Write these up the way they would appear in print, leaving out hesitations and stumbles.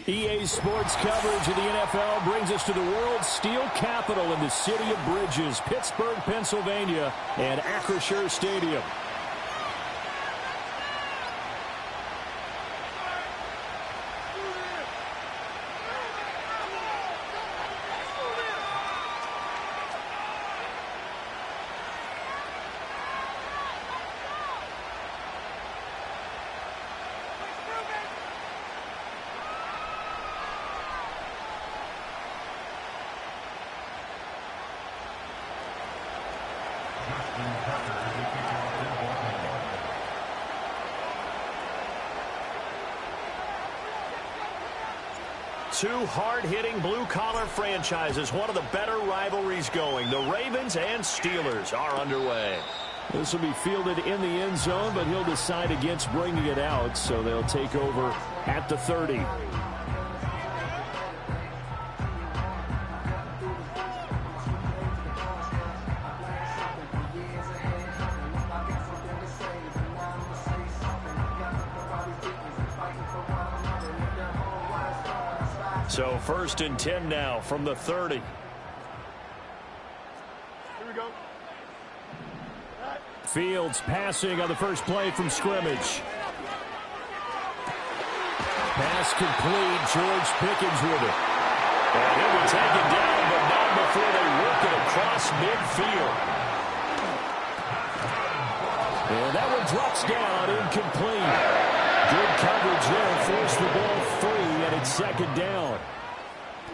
EA Sports coverage of the NFL brings us to the world's steel capital in the city of Bridges, Pittsburgh, Pennsylvania, and Acrisure Stadium. Two hard-hitting blue-collar franchises, one of the better rivalries going. The Ravens and Steelers are underway. This will be fielded in the end zone, but he'll decide against bringing it out, so they'll take over at the 30. So 1st and 10 now from the 30. Here we go. Fields passing on the first play from scrimmage. Pass complete. George Pickens with it. And he'll be taken down, but not before they work it across midfield. And that one drops down, incomplete. Good coverage there, forced the ball free, and it's 2nd down.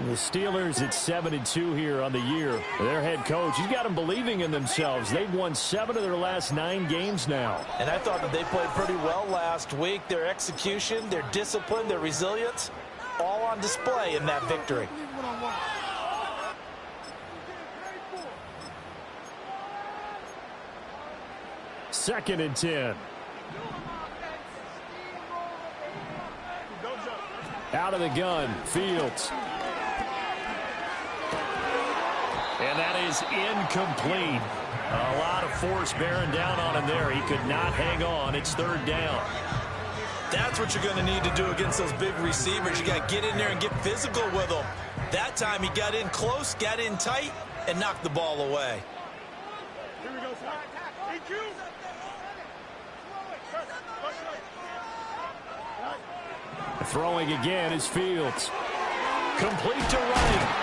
The Steelers at 7-2 here on the year. Their head coach, he's got them believing in themselves. They've won 7 of their last 9 games now. And I thought that they played pretty well last week. Their execution, their discipline, their resilience, all on display in that victory. Second and 10. Out of the gun, Fields. And that is incomplete. A lot of force bearing down on him there. He could not hang on. It's 3rd down. That's what you're going to need to do against those big receivers. You got to get in there and get physical with them. That time he got in close, got in tight, and knocked the ball away. Here we go, sir. Thank you. Throwing again is Fields. Complete to Wright.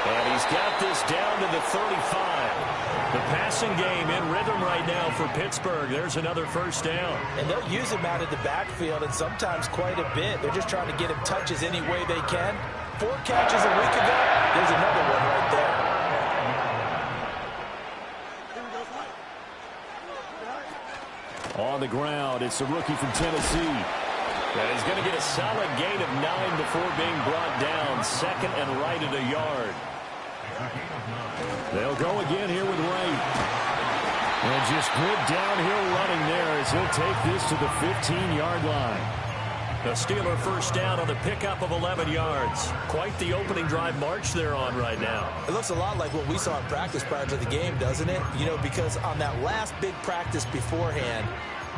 And he's got this down to the 35. The passing game in rhythm right now for Pittsburgh. There's another 1st down. And they'll use him out of the backfield, and sometimes quite a bit. They're just trying to get him touches any way they can. 4 catches a week ago. There's another one right there. On the ground, it's the rookie from Tennessee. And he's going to get a solid gain of 9 before being brought down. 2nd and right at a yard. They'll go again here with Wright. And just good downhill running there as he'll take this to the 15-yard line. The Steeler 1st down on the pickup of 11 yards. Quite the opening drive march they're on right now. It looks a lot like what we saw in practice prior to the game, doesn't it? You know, because on that last big practice beforehand,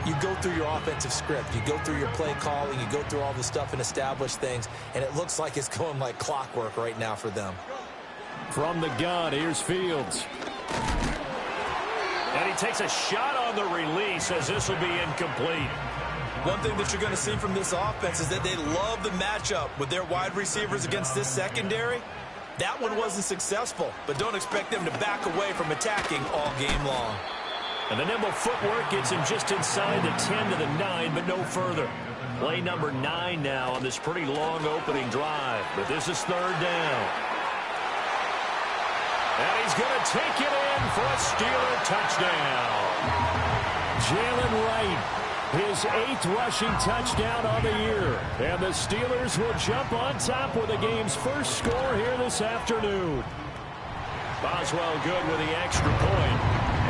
you go through your offensive script. You go through your play calling. You go through all the stuff and establish things. And it looks like it's going like clockwork right now for them. From the gun, here's Fields. And he takes a shot on the release as this will be incomplete. One thing that you're going to see from this offense is that they love the matchup with their wide receivers against this secondary. That one wasn't successful, but don't expect them to back away from attacking all game long. And the nimble footwork gets him just inside the 10 to the 9, but no further. Play number 9 now on this pretty long opening drive. But this is 3rd down. And he's going to take it in for a Steeler touchdown. Jalen Wright, his 8th rushing touchdown on the year. And the Steelers will jump on top with the game's first score here this afternoon. Boswell good with the extra point.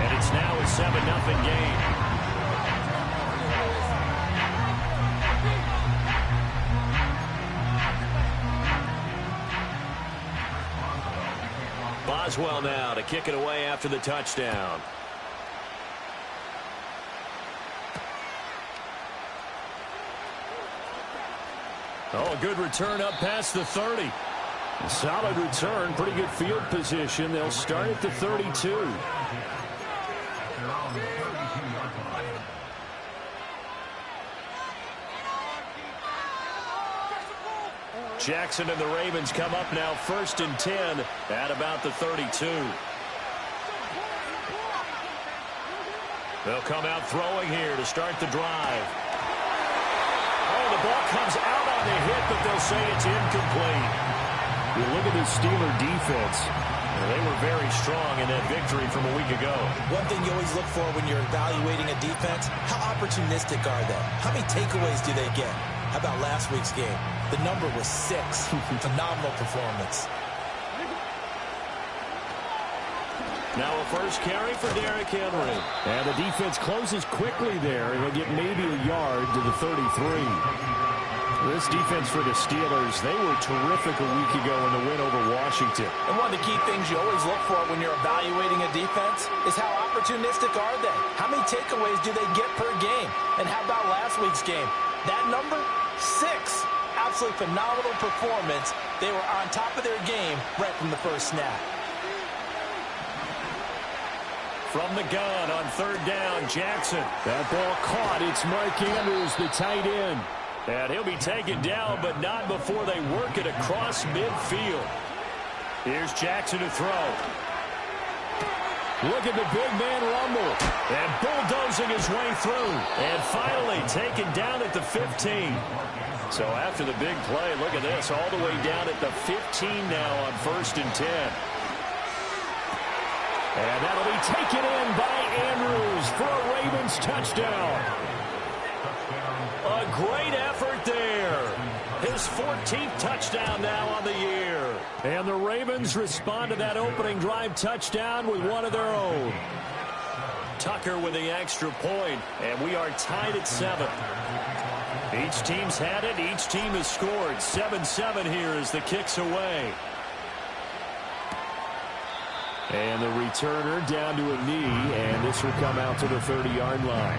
And it's now a 7-0 game. Boswell now to kick it away after the touchdown. Oh, a good return up past the 30. Solid return, pretty good field position. They'll start at the 32. Jackson and the Ravens come up now 1st and 10 at about the 32. They'll come out throwing here to start the drive. Oh, the ball comes out on the hit, but they'll say it's incomplete. You look at the Steeler defense. They were very strong in that victory from a week ago. One thing you always look for when you're evaluating a defense, how opportunistic are they? How many takeaways do they get? How about last week's game? The number was 6. Phenomenal performance. Now a first carry for Derrick Henry. And the defense closes quickly there. He'll get maybe a yard to the 33. This defense for the Steelers, they were terrific a week ago in the win over Washington. And one of the key things you always look for when you're evaluating a defense is how opportunistic are they? How many takeaways do they get per game? And how about last week's game? That number, 6. Absolutely phenomenal performance. They were on top of their game right from the first snap. From the gun on 3rd down, Jackson. That ball caught. It's Mark Andrews, the tight end. And he'll be taken down, but not before they work it across midfield. Here's Jackson to throw. Look at the big man rumble. And bulldozing his way through. And finally taken down at the 15. So after the big play, look at this, all the way down at the 15 now on 1st and 10. And that'll be taken in by Andrews for a Ravens touchdown. A great effort there. His 14th touchdown now on the year. And the Ravens respond to that opening drive touchdown with one of their own. Tucker with the extra point, and we are tied at 7. Each team's had it. Each team has scored. 7-7 here as the kick's away. And the returner down to a knee, and this will come out to the 30-yard line.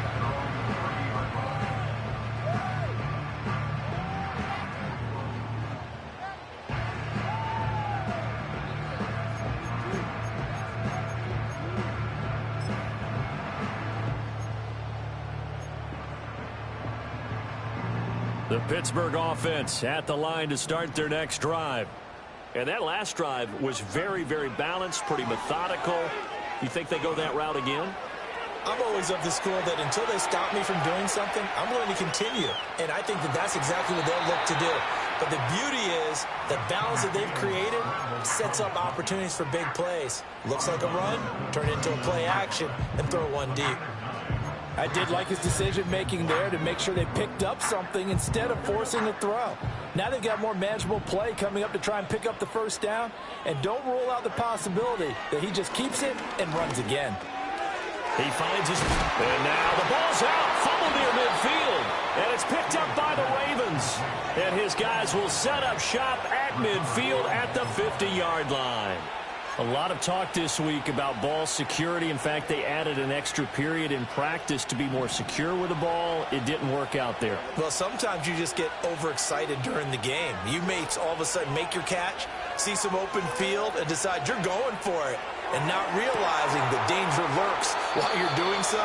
The Pittsburgh offense at the line to start their next drive. And that last drive was very, very balanced, pretty methodical. You think they go that route again? I'm always of the school that until they stop me from doing something, I'm going to continue. And I think that that's exactly what they'll look to do. But the beauty is the balance that they've created sets up opportunities for big plays. Looks like a run, turn into a play action, and throw one deep. I did like his decision-making there to make sure they picked up something instead of forcing a throw. Now they've got more manageable play coming up to try and pick up the first down. And don't rule out the possibility that he just keeps it and runs again. He finds his... And now the ball's out. Fumble near midfield. And it's picked up by the Ravens. And his guys will set up shop at midfield at the 50-yard line. A lot of talk this week about ball security. In fact, they added an extra period in practice to be more secure with the ball. It didn't work out there. Well, sometimes you just get overexcited during the game. You may all of a sudden make your catch, see some open field, and decide you're going for it, and not realizing the danger lurks while you're doing so.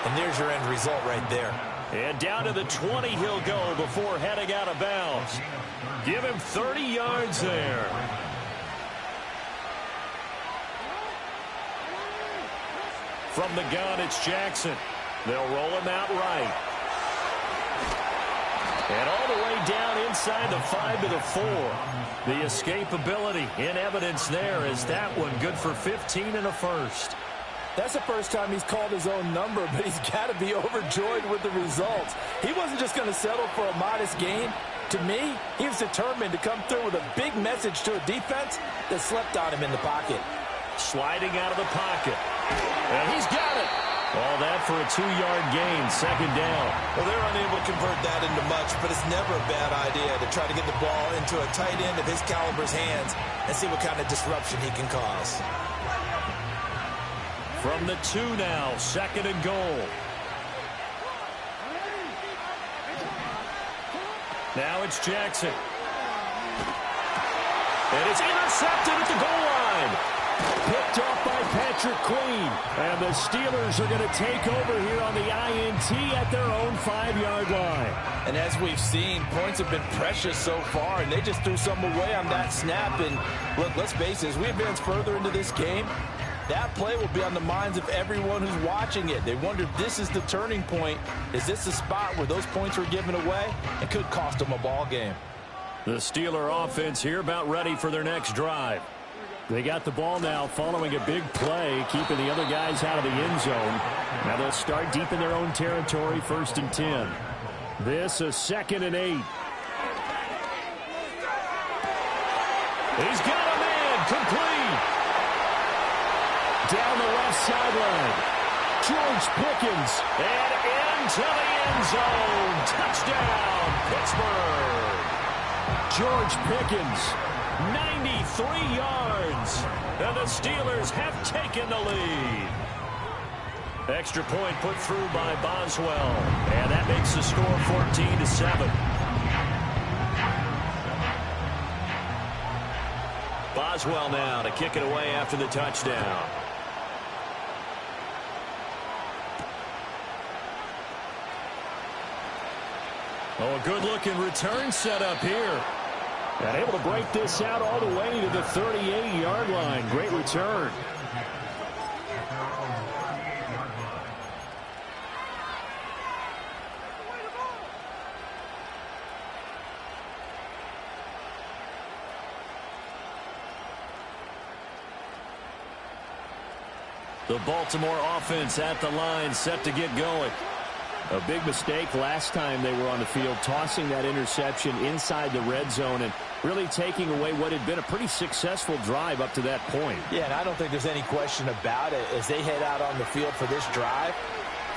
And there's your end result right there. And down to the 20 he'll go before heading out of bounds. Give him 30 yards there. From the gun, it's Jackson. They'll roll him out right. And all the way down inside the 5 to the 4. The escapability in evidence there is that one good for 15 and a first. That's the first time he's called his own number, but he's got to be overjoyed with the results. He wasn't just going to settle for a modest gain. To me, he was determined to come through with a big message to a defense that slept on him in the pocket. Sliding out of the pocket. And he's got it. All that for a 2-yard gain, 2nd down. Well, they're unable to convert that into much, but it's never a bad idea to try to get the ball into a tight end of his caliber's hands and see what kind of disruption he can cause. From the 2 now, 2nd and goal. Now it's Jackson. And it's intercepted at the goal line. Picked off by Patrick Queen. And the Steelers are going to take over here on the INT at their own 5-yard line. And as we've seen, points have been precious so far, and they just threw some away on that snap. And look, let's face it, as we advance further into this game, that play will be on the minds of everyone who's watching it. They wonder if this is the turning point. Is this the spot where those points were given away? It could cost them a ball game. The Steeler offense here about ready for their next drive. They got the ball now following a big play, keeping the other guys out of the end zone. Now they'll start deep in their own territory, 1st and 10. This a 2nd and 8. He's got a man complete. Down the left sideline. George Pickens. And into the end zone. Touchdown, Pittsburgh. George Pickens, 93 yards. And the Steelers have taken the lead. Extra point put through by Boswell. And that makes the score 14-7. Boswell now to kick it away after the touchdown. Oh, a good-looking return setup here. And able to break this out all the way to the 38-yard line. Great return. The Baltimore offense at the line, set to get going. A big mistake last time they were on the field, tossing that interception inside the red zone and really taking away what had been a pretty successful drive up to that point. Yeah, and I don't think there's any question about it. As they head out on the field for this drive,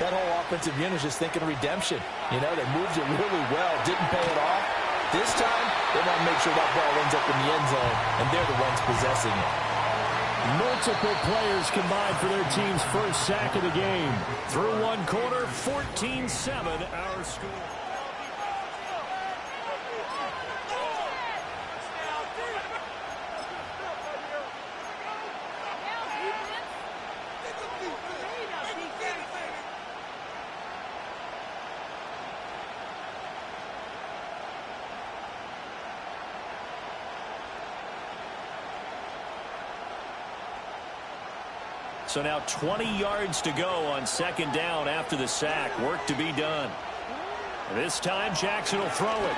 that whole offensive unit is just thinking redemption. You know, they moved it really well, didn't pay it off. This time, they want to make sure that ball ends up in the end zone, and they're the ones possessing it. Multiple players combined for their team's first sack of the game. Through one quarter, 14-7 our score. So now 20 yards to go on 2nd down after the sack. Work to be done. This time Jackson will throw it.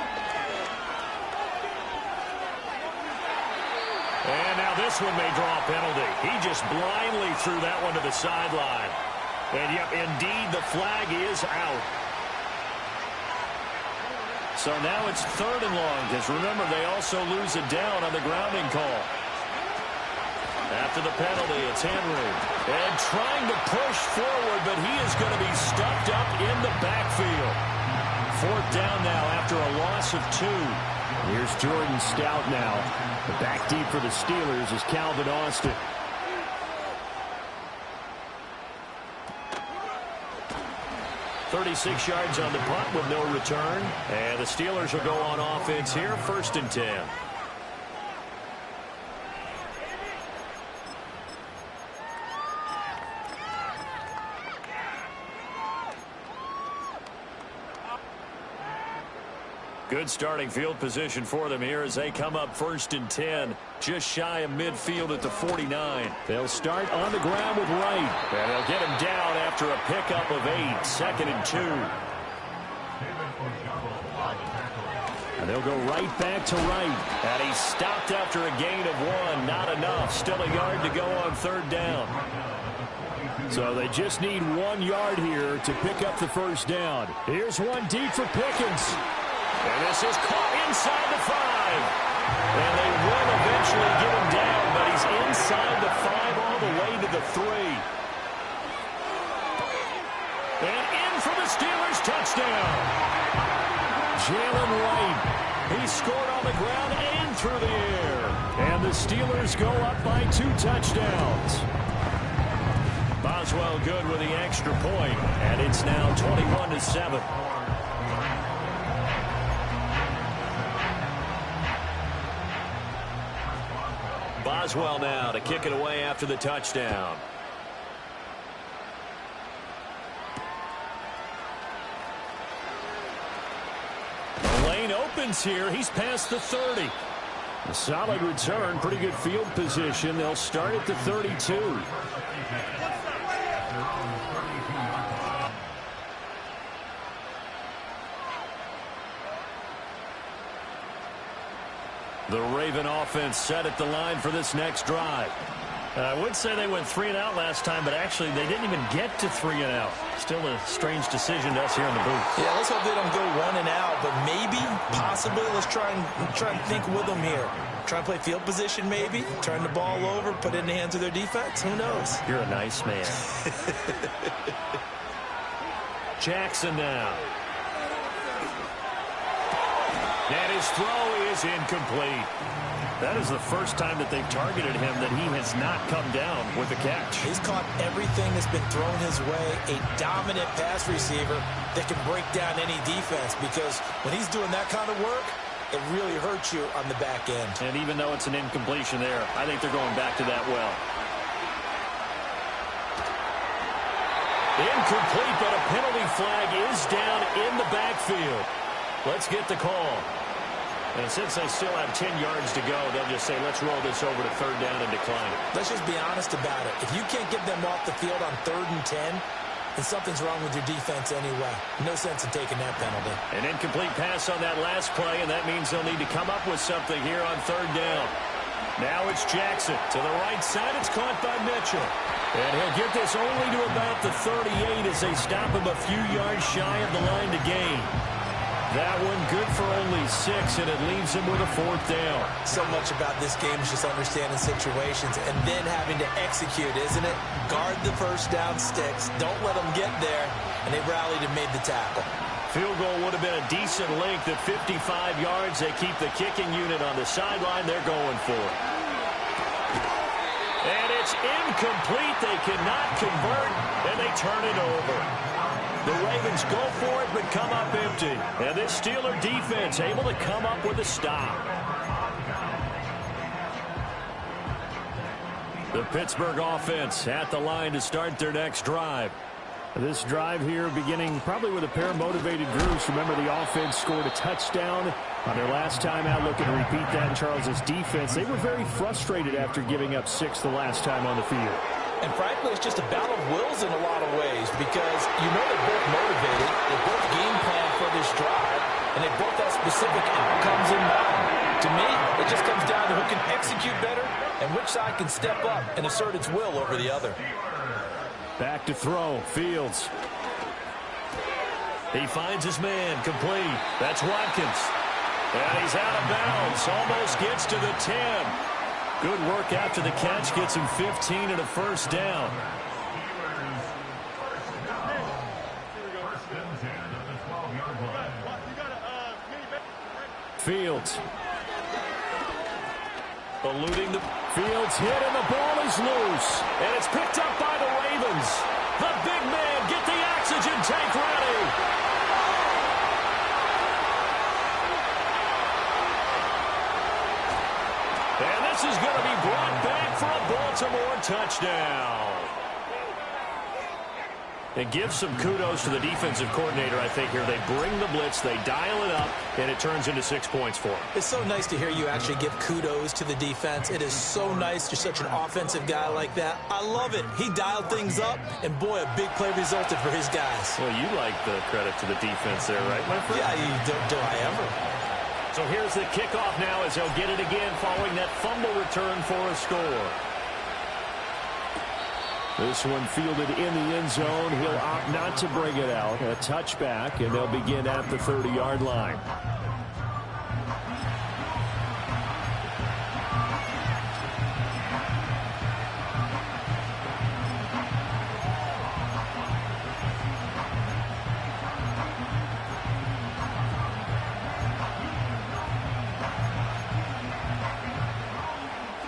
And now this one may draw a penalty. He just blindly threw that one to the sideline. And yep, indeed the flag is out. So now it's 3rd and long, because remember they also lose a down on the grounding call. After the penalty, it's Henry. And trying to push forward, but he is going to be stuffed up in the backfield. 4th down now after a loss of 2. Here's Jordan Stout now. The back deep for the Steelers is Calvin Austin. .36 yards on the punt with no return. And the Steelers will go on offense here, 1st and 10. Good starting field position for them here as they come up 1st and 10, just shy of midfield at the 49. They'll start on the ground with Wright, and they'll get him down after a pickup of 8, 2nd and 2. And they'll go right back to Wright, and he's stopped after a gain of 1. Not enough. Still a yard to go on 3rd down. So they just need 1 yard here to pick up the 1st down. Here's one deep for Pickens. And this is caught inside the 5. And they will eventually get him down, but he's inside the 5 all the way to the 3. And in for the Steelers touchdown. Jalen Wright. He scored on the ground and through the air. And the Steelers go up by 2 touchdowns. Boswell good with the extra point, and it's now 21-7. Boswell now to kick it away after the touchdown. The lane opens here. He's past the 30. A solid return, pretty good field position. They'll start at the 32. The Raven offense set at the line for this next drive. I would say they went 3 and out last time, but actually they didn't even get to 3 and out. Still a strange decision to us here in the booth. Yeah, let's hope they don't go 1 and out, but maybe, possibly, let's try and think with them here. Try and play field position maybe, turn the ball over, put it in the hands of their defense. Who knows? You're a nice man. Jackson now. And his throw is incomplete. That is the first time that they've targeted him that he has not come down with a catch. He's caught everything that's been thrown his way. A dominant pass receiver that can break down any defense, because when he's doing that kind of work, it really hurts you on the back end. And even though it's an incompletion there, I think they're going back to that well. Incomplete, but a penalty flag is down in the backfield. Let's get the call. And since they still have 10 yards to go, they'll just say, let's roll this over to 3rd down and decline it. Let's just be honest about it. If you can't get them off the field on 3rd and 10, then something's wrong with your defense anyway. No sense in taking that penalty. An incomplete pass on that last play, and that means they'll need to come up with something here on 3rd down. Now it's Jackson. To the right side, it's caught by Mitchell. And he'll get this only to about the 38 as they stop him a few yards shy of the line to gain. That one good for only 6, and it leaves him with a 4th down. So much about this game is just understanding situations and then having to execute, isn't it? Guard the first down sticks. Don't let them get there. And they rallied and made the tackle. Field goal would have been a decent length at 55 yards. They keep the kicking unit on the sideline. They're going for it. And it's incomplete. They cannot convert, and they turn it over. The Ravens go for it, but come up empty. And this Steeler defense able to come up with a stop. The Pittsburgh offense at the line to start their next drive. This drive here beginning probably with a pair of motivated groups. Remember, the offense scored a touchdown on their last time out, looking to repeat that in Charles's defense. They were very frustrated after giving up 6 the last time on the field. And frankly, it's just a battle of wills in a lot of ways, because you know they're both motivated, they both game plan for this drive, and they both have specific outcomes in mind. To me, it just comes down to who can execute better and which side can step up and assert its will over the other. Back to throw, Fields. He finds his man, complete. That's Watkins. And he's out of bounds, almost gets to the 10. Good work after the catch, gets him 15 and a 1st down. Fields. Eluding the Fields hit, and the ball is loose. And it's picked up by the Ravens. The big man, get the oxygen tank ready. And this is going to be brought back for a Baltimore touchdown. And give some kudos to the defensive coordinator, I think, here. They bring the blitz, they dial it up, and it turns into 6 points for them. It's so nice to hear you actually give kudos to the defense. It is so nice. You're such an offensive guy like that. I love it. He dialed things up, and boy, a big play resulted for his guys. Well, you like the credit to the defense there, right, my friend? Yeah, do I ever? So here's the kickoff now as they'll get it again following that fumble return for a score. This one fielded in the end zone. He'll opt not to bring it out. A touchback, and they'll begin at the 30-yard line.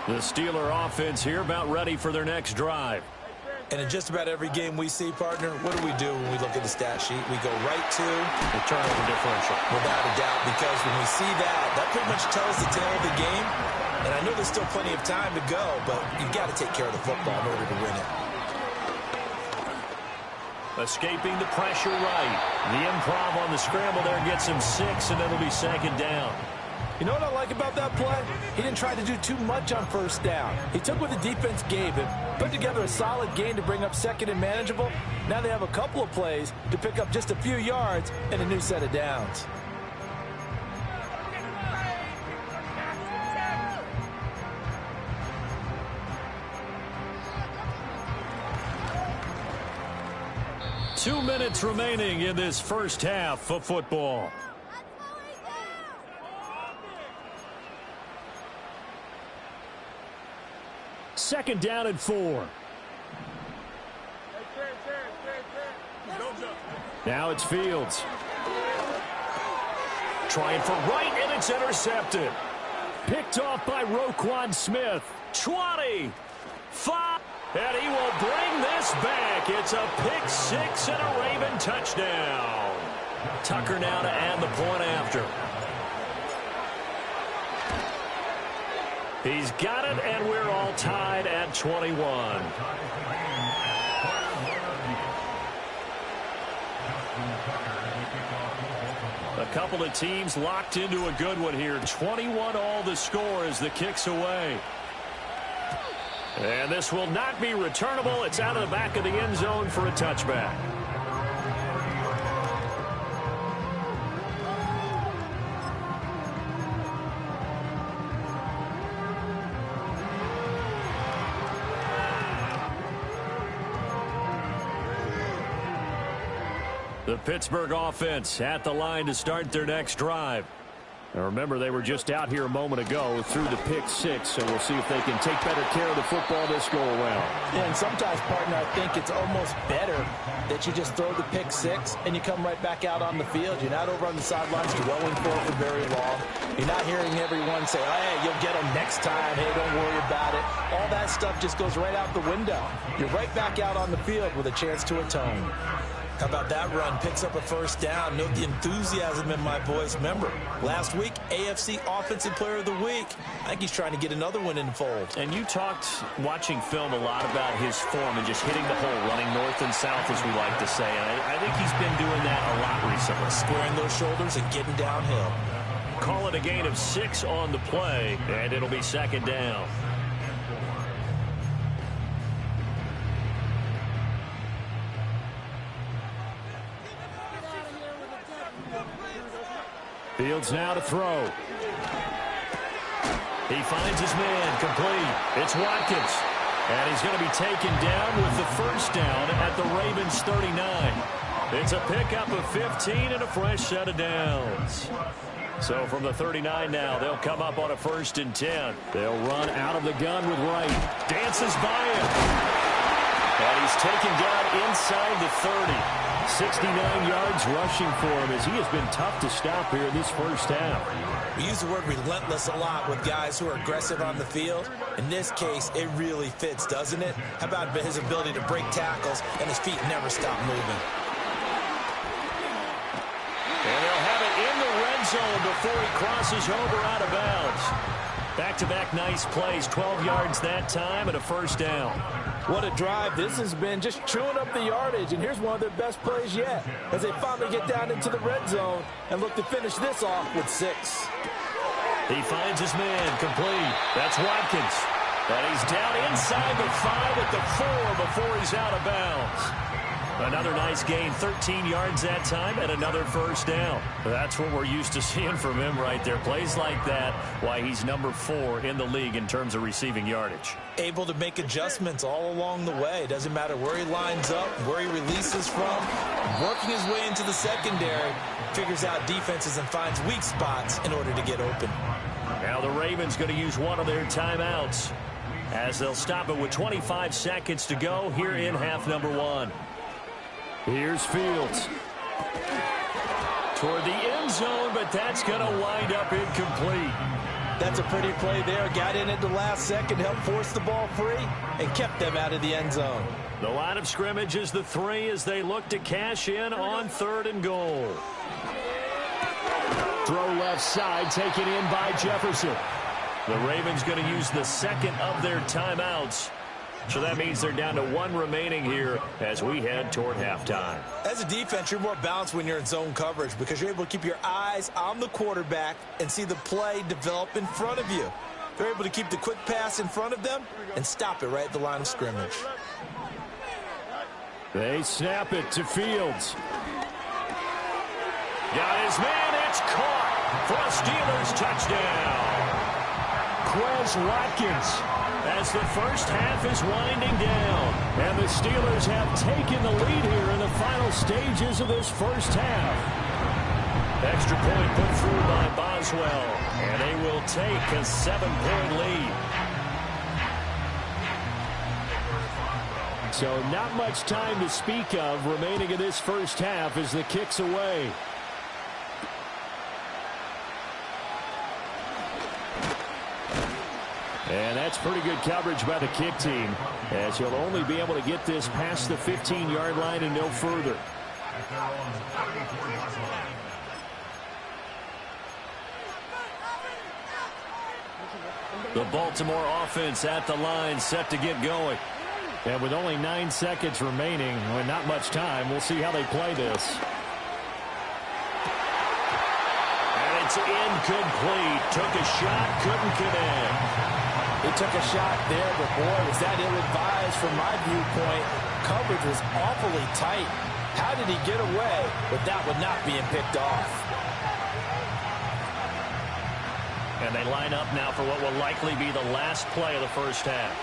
The Steeler offense here about ready for their next drive. And in just about every game we see, partner, what do we do when we look at the stat sheet? We go right to the turnover differential. Without a doubt, because when we see that, that pretty much tells the tale of the game. And I know there's still plenty of time to go, but you've got to take care of the football in order to win it. Escaping the pressure right. The improv on the scramble there gets him 6, and it'll be second down. You know what I like about that play? He didn't try to do too much on first down. He took what the defense gave him, put together a solid gain to bring up second and manageable. Now they have a couple of plays to pick up just a few yards and a new set of downs. Two minutes remaining in this first half of football. Second down and 4. Now it's Fields. Trying for right, and it's intercepted. Picked off by Roquan Smith. 20. 5. And he will bring this back. It's a pick 6 and a Raven touchdown. Tucker now to add the point after. He's got it, and we're all tied at 21. A couple of teams locked into a good one here. 21 all the score as the kick's away. And this will not be returnable. It's out of the back of the end zone for a touchback. The Pittsburgh offense at the line to start their next drive. Now remember, they were just out here a moment ago through the pick 6, so we'll see if they can take better care of the football this go-around. Yeah, and sometimes, partner, I think it's almost better that you just throw the pick 6 and you come right back out on the field. You're not over on the sidelines dwelling for it for very long. You're not hearing everyone say, oh, hey, you'll get them next time. Hey, don't worry about it. All that stuff just goes right out the window. You're right back out on the field with a chance to atone. How about that run? Picks up a first down. Note the enthusiasm in my voice. Remember, last week, AFC Offensive Player of the Week. I think he's trying to get another one in the fold. And you talked, watching film, a lot about his form and just hitting the hole, running north and south, as we like to say. And I think he's been doing that a lot recently. Squaring those shoulders and getting downhill. Call it a gain of 6 on the play, and it'll be second down. Fields now to throw. He finds his man, complete. It's Watkins. And he's going to be taken down with the first down at the Ravens 39. It's a pickup of 15 and a fresh set of downs. So from the 39 now, they'll come up on a 1st and 10. They'll run out of the gun with Wright. Dances by him. And he's taken down inside the 30. 69 yards rushing for him as he has been tough to stop here in this first half. We use the word relentless a lot with guys who are aggressive on the field. In this case, it really fits, doesn't it? How about his ability to break tackles and his feet never stop moving? And they'll have it in the red zone before he crosses over out of bounds. Back-to-back nice plays, 12 yards that time and a first down. What a drive this has been, just chewing up the yardage, and here's one of their best plays yet as they finally get down into the red zone and look to finish this off with 6. He finds his man, complete. That's Watkins. And he's down inside the 5 at the 4 before he's out of bounds. Another nice gain, 13 yards that time, and another first down. That's what we're used to seeing from him right there. Plays like that, why he's number 4 in the league in terms of receiving yardage. Able to make adjustments all along the way. Doesn't matter where he lines up, where he releases from. Working his way into the secondary, figures out defenses and finds weak spots in order to get open. Now the Ravens going to use one of their timeouts as they'll stop it with 25 seconds to go here in half number 1. Here's Fields. Toward the end zone, but that's going to wind up incomplete. That's a pretty play there. Got in at the last second, helped force the ball free, and kept them out of the end zone. The line of scrimmage is the 3 as they look to cash in on 3rd and goal. Throw left. left side, taken in by Jefferson. The Ravens going to use the second of their timeouts. So that means they're down to one remaining here as we head toward halftime. As a defense, you're more balanced when you're in zone coverage because you're able to keep your eyes on the quarterback and see the play develop in front of you. They're able to keep the quick pass in front of them and stop it right at the line of scrimmage. They snap it to Fields. Got his man. It's caught for a Steelers touchdown. Quez Watkins, as the first half is winding down. And the Steelers have taken the lead here in the final stages of this first half. Extra point put through by Boswell. And they will take a 7-point lead. So not much time to speak of remaining in this first half as the kick's away. And that's pretty good coverage by the kick team, as he'll only be able to get this past the 15-yard line and no further. The Baltimore offense at the line, set to get going. And with only 9 seconds remaining, with not much time, we'll see how they play this. And it's incomplete. Took a shot, couldn't connect. He took a shot there, but boy, was that ill-advised from my viewpoint. Coverage was awfully tight. How did he get away with that one not being picked off? And they line up now for what will likely be the last play of the first half.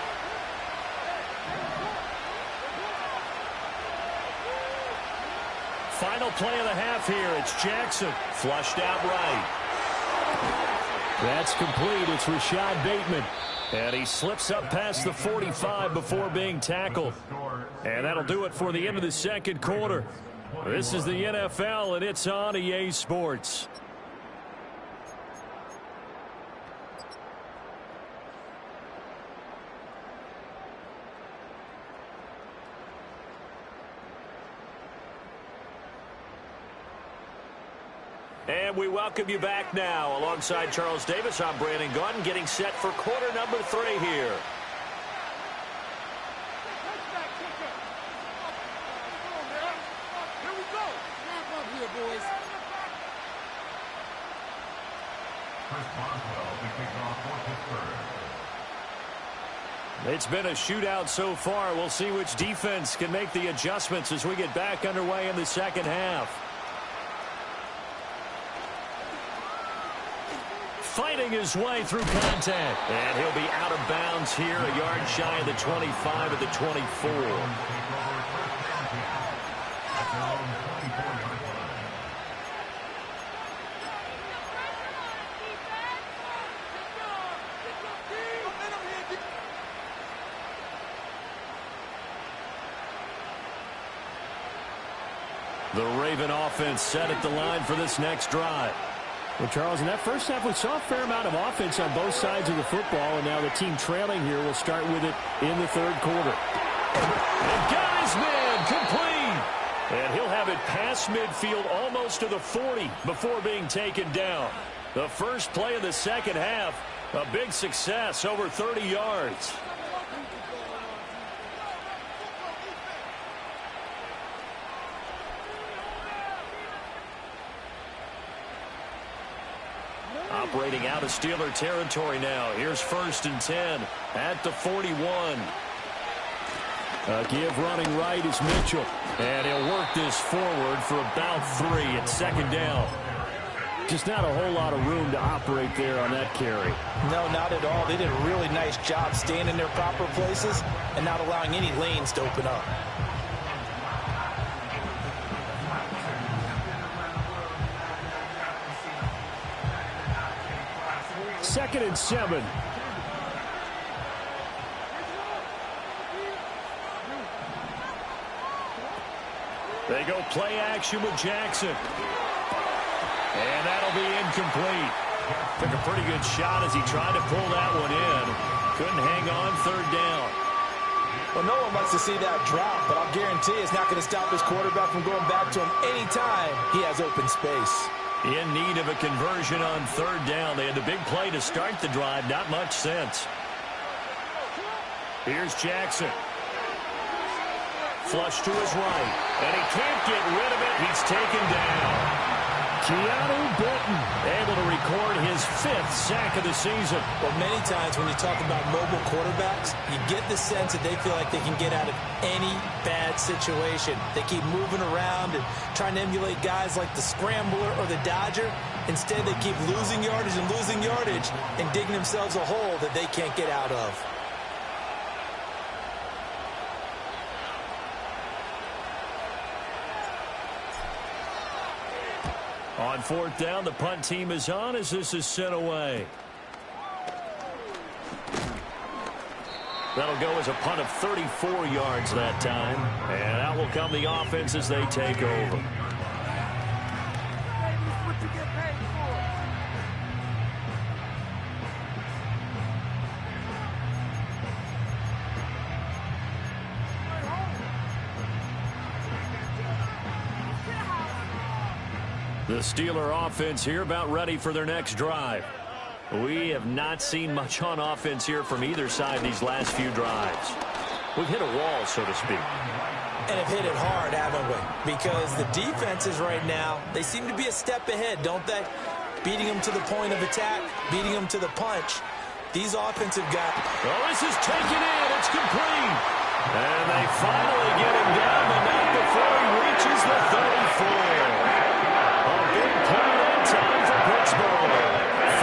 Final play of the half here. It's Jackson. Flushed out right. That's complete. It's Rashad Bateman. And he slips up past the 45 before being tackled. And that'll do it for the end of the second quarter. This is the NFL, and it's on EA Sports. And we welcome you back now. Alongside Charles Davis, I'm Brandon Gaudin, getting set for quarter number 3 here. It's been a shootout so far. We'll see which defense can make the adjustments as we get back underway in the second half. Fighting his way through contact. And he'll be out of bounds here, a yard shy of the 25 at the 24. The Raven offense set at the line for this next drive. Well, Charles, in that first half, we saw a fair amount of offense on both sides of the football, and now the team trailing here will start with it in the third quarter. And got his man complete. And he'll have it past midfield almost to the 40 before being taken down. The first play of the second half, a big success, over 30 yards. Operating out of Steeler territory now. Here's 1st and 10 at the 41. Give running right is Mitchell. And he'll work this forward for about 3 at second down. Just not a whole lot of room to operate there on that carry. No, not at all. They did a really nice job staying in their proper places and not allowing any lanes to open up. Second and 7. They go play action with Jackson. And that'll be incomplete. Took a pretty good shot as he tried to pull that one in. Couldn't hang on, third down. Well, no one wants to see that drop, but I'll guarantee it's not going to stop his quarterback from going back to him anytime he has open space. In need of a conversion on third down. They had the big play to start the drive. Not much sense. Here's Jackson. Flush to his right. And he can't get rid of it. He's taken down. Keanu Benton able to record his 5th sack of the season. Well, many times when you talk about mobile quarterbacks, you get the sense that they feel like they can get out of any bad situation. They keep moving around and trying to emulate guys like the Scrambler or the Dodger. Instead, they keep losing yardage and digging themselves a hole that they can't get out of. On fourth down, the punt team is on as this is sent away. That'll go as a punt of 34 yards that time. And out will come the offense as they take over. The Steeler offense here about ready for their next drive. We have not seen much on offense here from either side these last few drives. We've hit a wall, so to speak. And have hit it hard, haven't we? Because the defenses right now, they seem to be a step ahead, don't they? Beating them to the point of attack, beating them to the punch. These offensive guys... Well, this is taken in. It's complete. And they finally get him down, but not before he reaches the 34. A big play that time for Pittsburgh.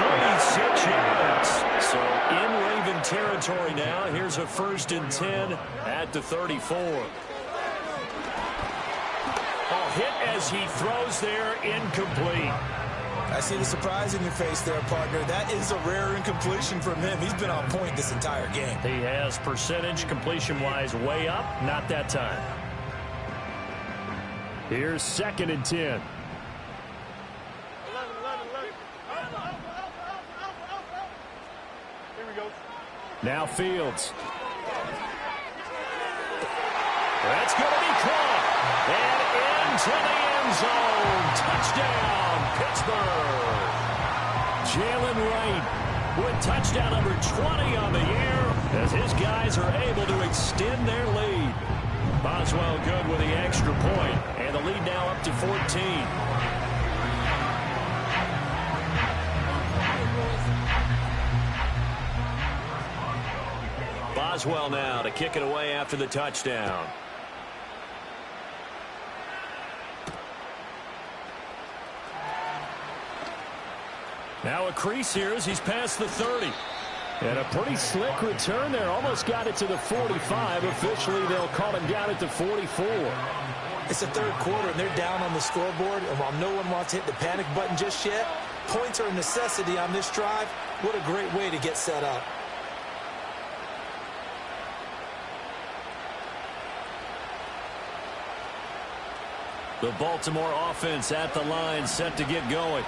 36 yards. So in Raven territory now. Here's a 1st and 10 at the 34. Hit as he throws there, incomplete. I see the surprise in your face there, partner. That is a rare incompletion from him. He's been on point this entire game. He has percentage completion-wise way up, not that time. Here's 2nd and 10. Now Fields. That's going to be caught. And into the end zone. Touchdown, Pittsburgh. Jalen Wright with touchdown number 20 on the year as his guys are able to extend their lead. Boswell good with the extra point, and the lead now up to 14. Boswell now to kick it away after the touchdown. Now a crease here as he's past the 30. And a pretty slick return there. Almost got it to the 45. Officially, they'll call him down at the 44. It's the third quarter, and they're down on the scoreboard. And while no one wants to hit the panic button just yet, points are a necessity on this drive. What a great way to get set up. The Baltimore offense at the line, set to get going.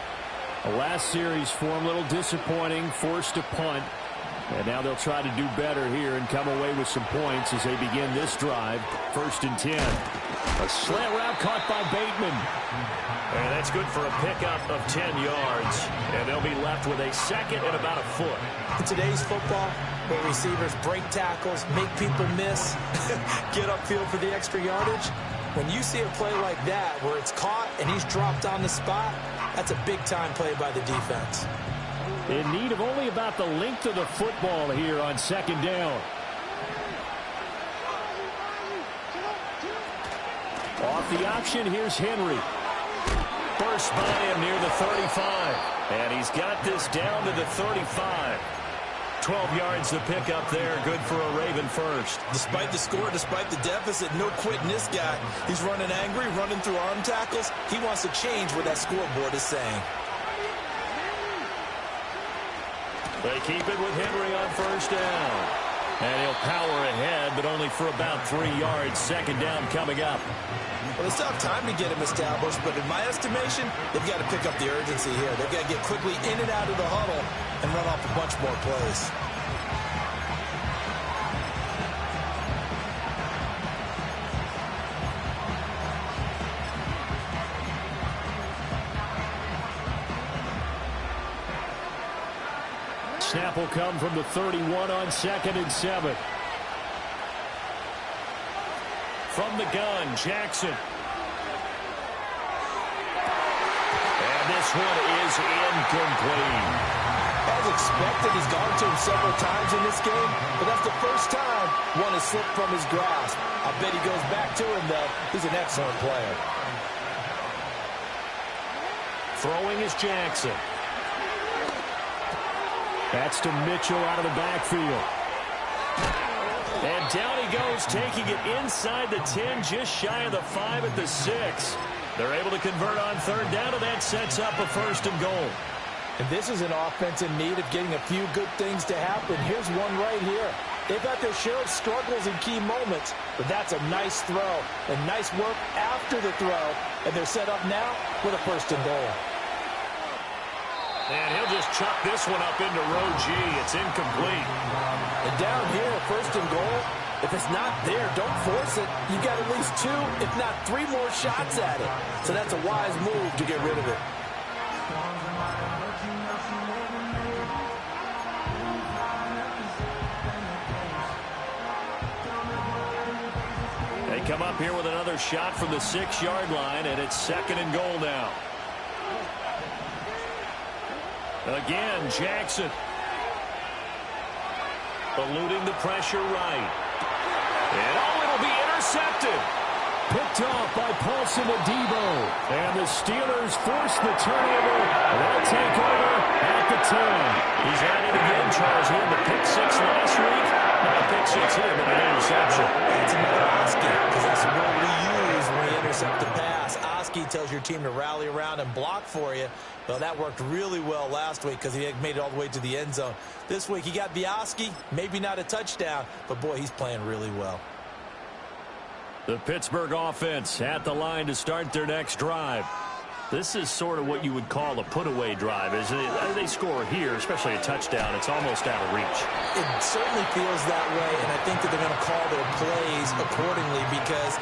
The last series for him, a little disappointing, forced to punt. And now they'll try to do better here and come away with some points as they begin this drive. 1st and 10. A slant route caught by Bateman. And that's good for a pickup of 10 yards. And they'll be left with a 2nd and about a foot. In today's football, where receivers break tackles, make people miss, get upfield for the extra yardage, when you see a play like that where it's caught and he's dropped on the spot, that's a big-time play by the defense. In need of only about the length of the football here on 2nd down. Off the option, here's Henry. Burst by him near the 35. And he's got this down to the 35. 12 yards to pick up there. Good for a Raven first. Despite the score, despite the deficit, no quitting this guy. He's running angry, running through arm tackles. He wants to change what that scoreboard is saying. They keep it with Henry on 1st down. And he'll power ahead, but only for about 3 yards. 2nd down coming up. Well, they still have time to get him established, but in my estimation, they've got to pick up the urgency here. They've got to get quickly in and out of the huddle and run off a bunch more plays. snap will come from the 31 on 2nd and 7. From the gun, Jackson. And this one is incomplete. As expected, he's gone to him several times in this game, but that's the first time one has slipped from his grasp. I bet he goes back to him, though. He's an excellent player. Throwing is Jackson. That's to Mitchell out of the backfield. And down he goes, taking it inside the 10, just shy of the 5 at the 6. They're able to convert on 3rd down, and that sets up a 1st and goal. And this is an offense in need of getting a few good things to happen. Here's one right here. They've got their share of struggles in key moments, but that's a nice throw and nice work after the throw. And they're set up now with a 1st and goal. And he'll just chuck this one up into row G. It's incomplete. And down here, 1st and goal, if it's not there, don't force it. You got at least 2, if not 3 more shots at it. So that's a wise move to get rid of it. They come up here with another shot from the 6-yard line, and it's 2nd and goal now. Again, Jackson. Eluding the pressure right. And it'll be intercepted. Picked off by Paulson Adebo. And the Steelers force the turnover. They'll take over at the 10. He's at it again, Charles. He had the pick 6 last week. Now pick 6 here, but an interception. That's another Oski, because that's the word we use when we intercept the pass. Oski tells your team to rally around and block for you. Well, that worked really well last week because he made it all the way to the end zone. This week he got the Oski, maybe not a touchdown, but boy, he's playing really well. The Pittsburgh offense at the line to start their next drive. This is sort of what you would call a put-away drive. As they score here, especially a touchdown, it's almost out of reach. It certainly feels that way, and I think that they're going to call their plays accordingly because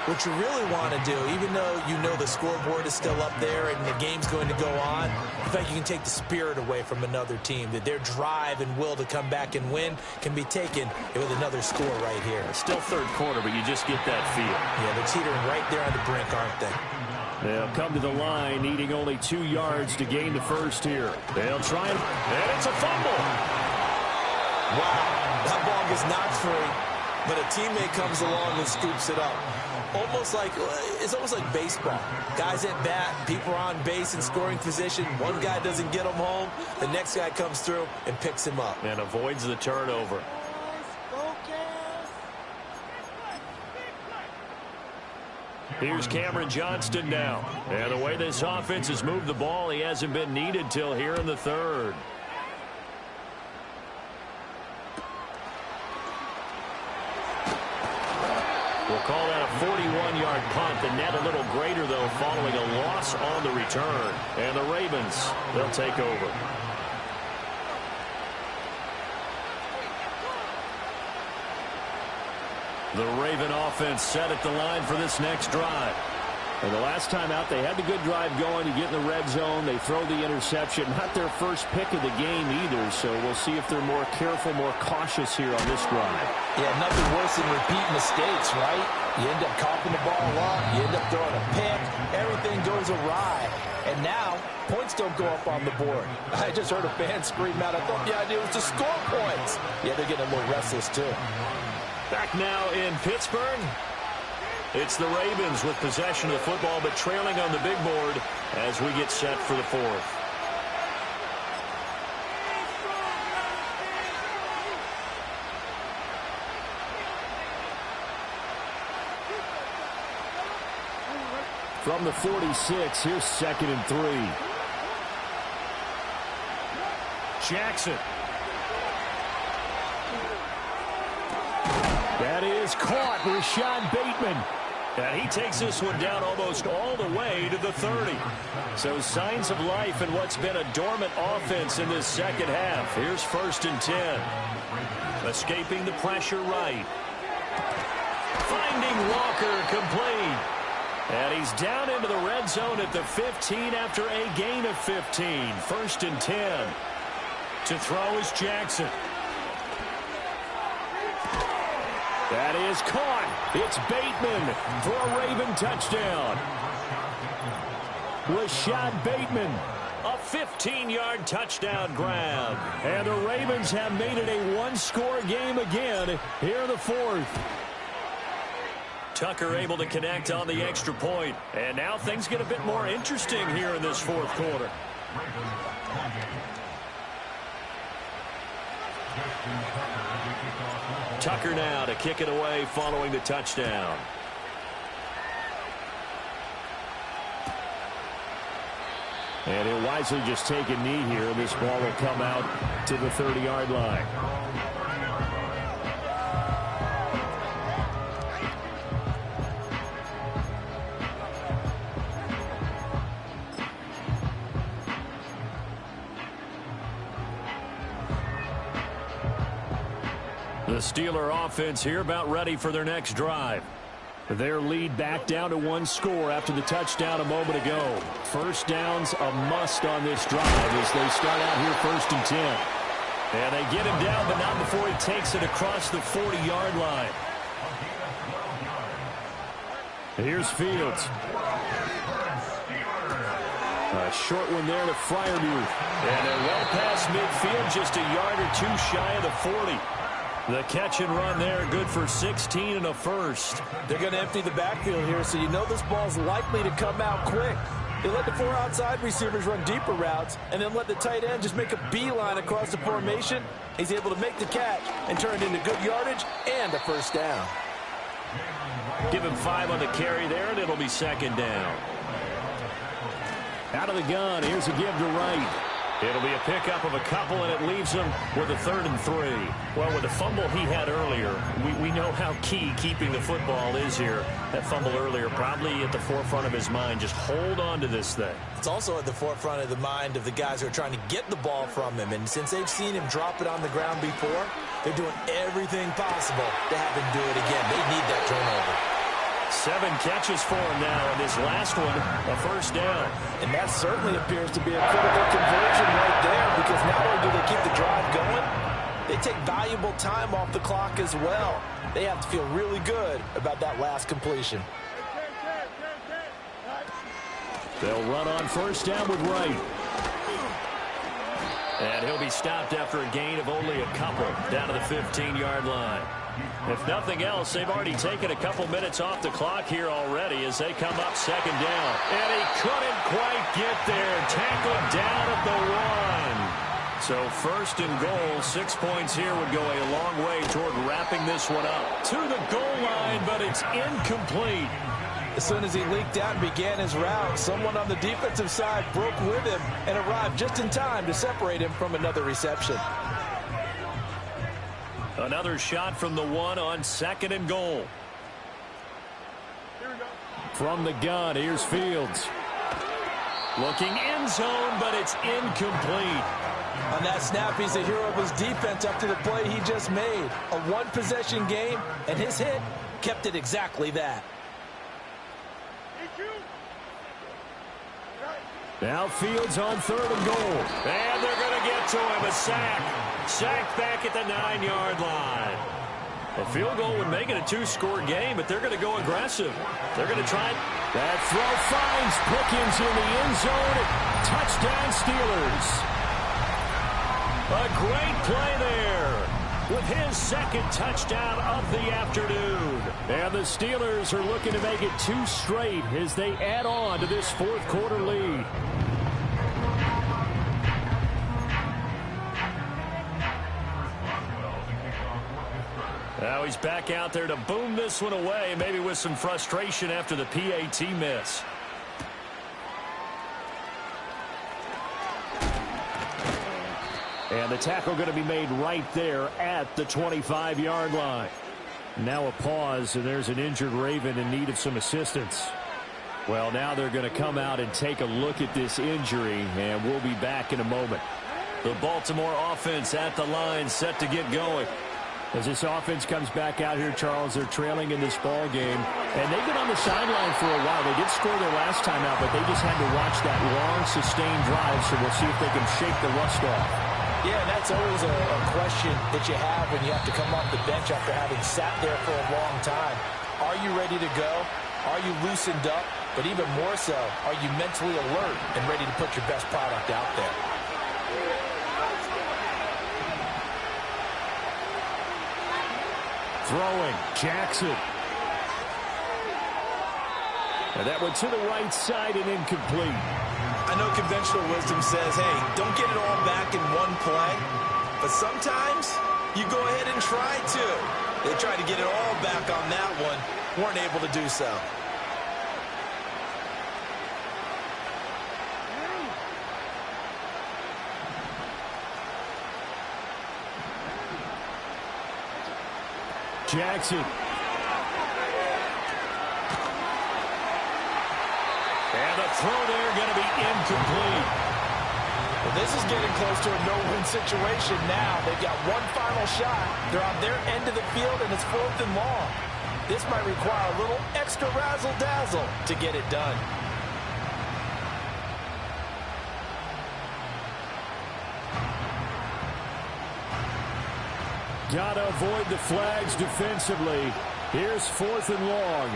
what you really want to do, even though you know the scoreboard is still up there and the game's going to go on, in fact, you can take the spirit away from another team, that their drive and will to come back and win can be taken with another score right here. Still 3rd quarter, but you just get that feel. Yeah, they're teetering right there on the brink, aren't they? They'll come to the line, needing only 2 yards to gain the 1st here. They'll try and it's a fumble. Wow, that ball gets knocked free, but a teammate comes along and scoops it up. It's almost like baseball. Guys at bat, people are on base in scoring position. One guy doesn't get him home. The next guy comes through and picks him up. And avoids the turnover. Here's Cameron Johnston now. And the way this offense has moved the ball, he hasn't been needed till here in the 3rd. We'll call that a 41-yard punt. The net a little greater, though, following a loss on the return. And the Ravens, they'll take over. The Raven offense set at the line for this next drive. And the last time out, they had the good drive going to get in the red zone. They throw the interception. Not their first pick of the game either, so we'll see if they're more careful, more cautious here on this drive. Yeah, nothing worse than repeat mistakes, right? You end up coughing the ball up, you end up throwing a pick, everything goes awry. And now, points don't go up on the board. I just heard a fan scream out, I thought the idea was to score points. Yeah, they're getting a little restless too. Back now in Pittsburgh. It's the Ravens with possession of the football, but trailing on the big board as we get set for the 4th. From the 46, here's 2nd and 3. Jackson. That is caught. Rashad Bateman. And he takes this one down almost all the way to the 30. So signs of life in what's been a dormant offense in this 2nd half. Here's 1st and 10. Escaping the pressure right. Finding Walker complete. And he's down into the red zone at the 15 after a gain of 15. 1st and 10. To throw is Jackson. That is caught. It's Bateman for a Raven touchdown. Rashad Bateman, a 15-yard touchdown grab. And the Ravens have made it a one-score game again here in the fourth. Tucker able to connect on the extra point. And now things get a bit more interesting here in this fourth quarter. Tucker now to kick it away following the touchdown. And he'll wisely just take a knee here. This ball will come out to the 30-yard line. The Steeler offense here about ready for their next drive. Their lead back down to one score after the touchdown a moment ago. First down's a must on this drive as they start out here 1st and 10. And they get him down, but not before he takes it across the 40-yard line. Here's Fields. A short one there to Freiermuth. And they're well past midfield, just a yard or two shy of the 40. The catch and run there, good for 16 and a first. They're going to empty the backfield here, so you know this ball's likely to come out quick. They let the 4 outside receivers run deeper routes and then let the tight end just make a beeline across the formation. He's able to make the catch and turn it into good yardage and a first down. Give him 5 on the carry there, and it'll be 2nd down. Out of the gun, here's a give to Wright. It'll be a pickup of a couple, and it leaves him with a 3rd and 3. Well, with the fumble he had earlier, we know how key keeping the football is here. That fumble earlier probably at the forefront of his mind. Just hold on to this thing. It's also at the forefront of the mind of the guys who are trying to get the ball from him. And since they've seen him drop it on the ground before, they're doing everything possible to have him do it again. They need that turnover. 7 catches for him now, and this last one, a first down. And that certainly appears to be a critical conversion right there, because not only do they keep the drive going, they take valuable time off the clock as well. They have to feel really good about that last completion. They'll run on first down with Wright. And he'll be stopped after a gain of only a couple down to the 15-yard line. If nothing else, they've already taken a couple minutes off the clock here already as they come up 2nd down. And he couldn't quite get there. Tackled down at the 1. So 1st and goal, 6 points here would go a long way toward wrapping this one up. To the goal line, but it's incomplete. As soon as he leaked out and began his route, someone on the defensive side broke with him and arrived just in time to separate him from another reception. Another shot from the 1 on 2nd and goal. From the gun, here's Fields. Looking end zone, but it's incomplete. On that snap, he's a hero of his defense up to the play he just made. A one-possession game, and his hit kept it exactly that. Now Fields on 3rd and goal. And they're going to get to him. A sack. Sacked back at the 9-yard line. A field goal would make it a 2-score game, but they're going to go aggressive. They're going to try. That throw finds Pickens in the end zone. Touchdown Steelers. A great play there with his 2nd touchdown of the afternoon. And the Steelers are looking to make it 2 straight as they add on to this 4th quarter lead. Now he's back out there to boom this one away, maybe with some frustration after the PAT miss. And the tackle going to be made right there at the 25-yard line. Now a pause, and there's an injured Raven in need of some assistance. Well, now they're going to come out and take a look at this injury, and we'll be back in a moment. The Baltimore offense at the line, set to get going. As this offense comes back out here, Charles, they're trailing in this ball game. And they've been on the sideline for a while. They did score their last time out, but they just had to watch that long, sustained drive, so we'll see if they can shake the rust off. Yeah, and that's always a question that you have when you have to come off the bench after having sat there for a long time. Are you ready to go? Are you loosened up? But even more so, are you mentally alert and ready to put your best product out there? Throwing, Jackson. And that went to the right side and incomplete. I know conventional wisdom says, hey, don't get it all back in one play. But sometimes you go ahead and try to. They tried to get it all back on that one. Weren't able to do so. Jackson. And the throw there going to be incomplete. Well, this is getting close to a no-win situation now. They've got one final shot. They're on their end of the field, and it's 4th and long. This might require a little extra razzle-dazzle to get it done. Gotta avoid the flags defensively. Here's 4th and long.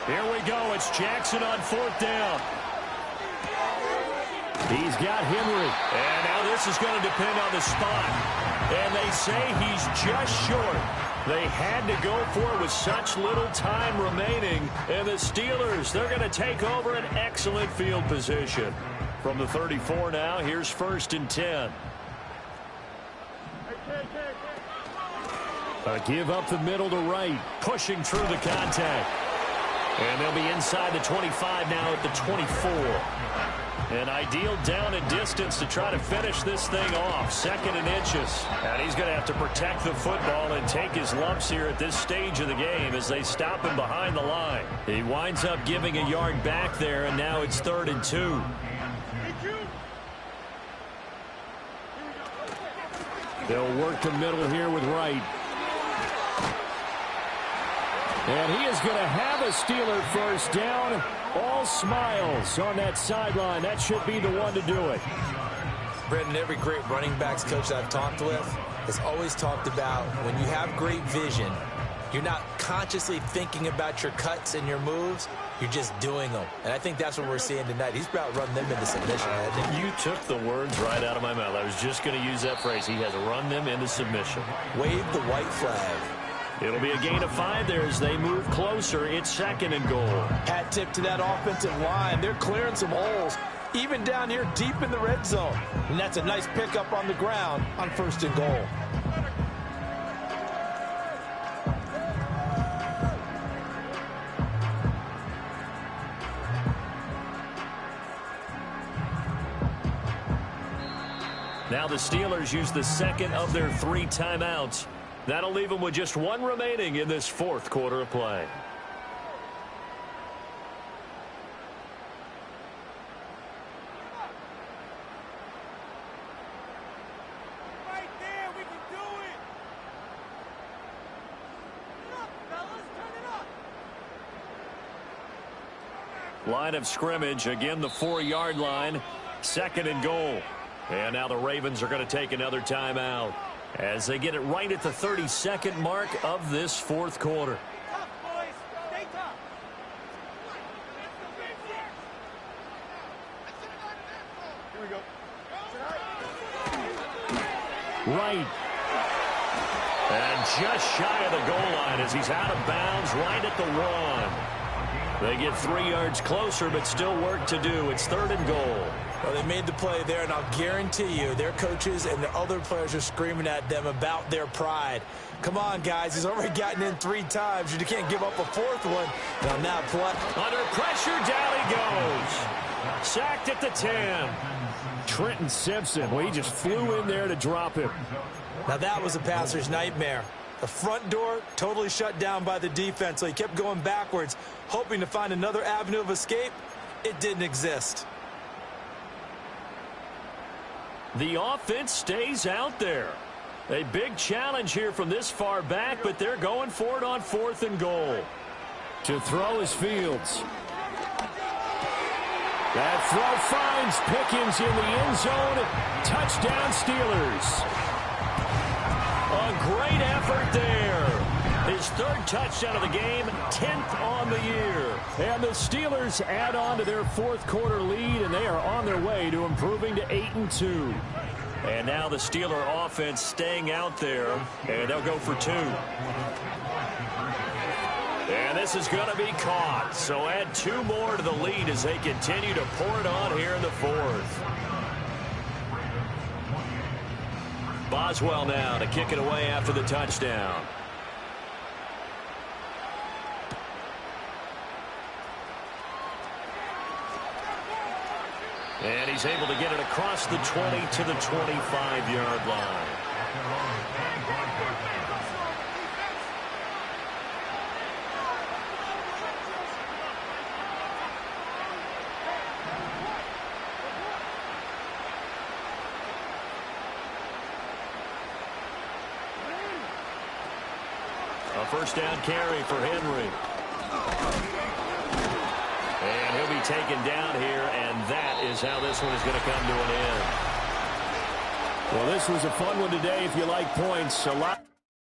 Here we go. It's Jackson on 4th down. He's got Henry. And now this is going to depend on the spot. And they say he's just short. They had to go for it with such little time remaining. And the Steelers, they're going to take over an excellent field position. From the 34 now, here's 1st and 10. A give up the middle to right. Pushing through the contact. And they'll be inside the 25 now at the 24. An ideal down and distance to try to finish this thing off. 2nd and inches. And he's going to have to protect the football and take his lumps here at this stage of the game as they stop him behind the line. He winds up giving a yard back there, and now it's 3rd and 2. They'll work the middle here with Wright. And he is going to have a Steeler first down. All smiles on that sideline. That should be the one to do it. Brendan, every great running backs coach I've talked with has always talked about when you have great vision, you're not consciously thinking about your cuts and your moves. You're just doing them. And I think that's what we're seeing tonight. He's about to run them into submission. You took the words right out of my mouth. I was just going to use that phrase. He has run them into submission. Wave the white flag. It'll be a gain of 5 there as they move closer. It's 2nd and goal. Hat tip to that offensive line. They're clearing some holes, even down here deep in the red zone. And that's a nice pickup on the ground on 1st and goal. Now the Steelers use the 2nd of their 3 timeouts. That'll leave them with just 1 remaining in this 4th quarter of play. Right there, we can do it. Turn it up, fellas, turn it up. Line of scrimmage, again the 4-yard line. 2nd and goal. And now the Ravens are going to take another timeout as they get it right at the 32nd mark of this 4th quarter. Tough, boys. Stay tough. Here we go. Right. And just shy of the goal line as he's out of bounds right at the 1. They get 3 yards closer, but still work to do. It's 3rd and goal. Well, they made the play there, and I'll guarantee you their coaches and the other players are screaming at them about their pride. Come on, guys. He's already gotten in 3 times. You can't give up a 4th one. And on that play. Under pressure, down he goes. Sacked at the 10. Trenton Simpson, well, he just flew in there to drop him. Now, that was a passer's nightmare. The front door totally shut down by the defense, so he kept going backwards, hoping to find another avenue of escape. It didn't exist. The offense stays out there. A big challenge here from this far back, but they're going for it on 4th and goal. To throw is Fields. That throw finds Pickens in the end zone. Touchdown, Steelers. A great effort there. His third touchdown of the game, 10th on the year. And the Steelers add on to their fourth quarter lead, and they are on their way to improving to 8-2. And now the Steeler offense staying out there, and they'll go for 2. And this is going to be caught. So add 2 more to the lead as they continue to pour it on here in the fourth. Boswell now to kick it away after the touchdown. And he's able to get it across the 20 to the 25-yard line. A first down carry for Henry. And he'll be taken down here, and that is how this one is going to come to an end. Well, this was a fun one today if you like points. A lot.